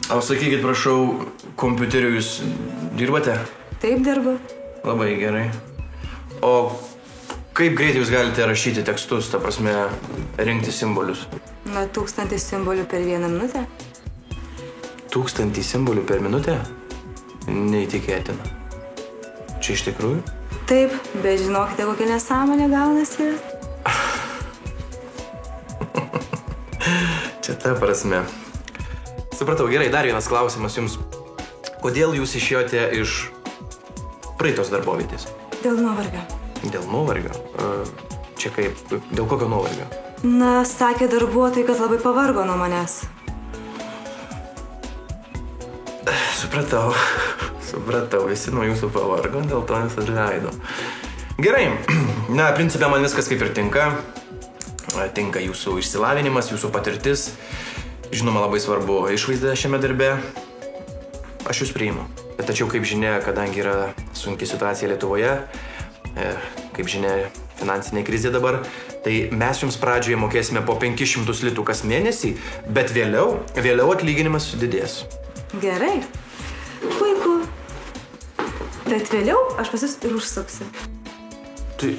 O sakykit, prašau, kompiuteriu jūs dirbate? Taip dirbu. Labai gerai. O kaip greitai jūs galite rašyti tekstus, ta prasme, rinkti simbolius? Na, 1000 simbolių per 1 minutę. 1000 simbolių per minutę? Neįtikėtina. Čia iš tikrųjų? Taip, bet žinokite, kokia nesąmonė gaunasi. Čia ta prasme. Supratau, gerai, dar vienas klausimas jums. Kodėl jūs išėjote iš praeitos darbovietės? Dėl nuovargio. Dėl nuovargio? Čia kaip? Dėl kokio nuovargio? Na, sakė darbuotojai, kad labai pavargo nuo manęs. Supratau. Supratau, visi nuo jūsų pavargo, dėl to jūs atleido. Gerai. Na, principė man viskas kaip ir tinka. Tinka jūsų išsilavinimas, jūsų patirtis. Žinoma, labai svarbu išvaizda šiame darbe. Aš jūs priimu. Tačiau, kaip žinia, kadangi yra sunki situacija Lietuvoje, kaip žinia, finansinė krizė dabar, tai mes jums pradžioje mokėsime po 500 litų kas mėnesį, bet vėliau atlyginimas didės. Gerai. Puiku. Bet vėliau aš pas jūs ir užsuksiu. Tai...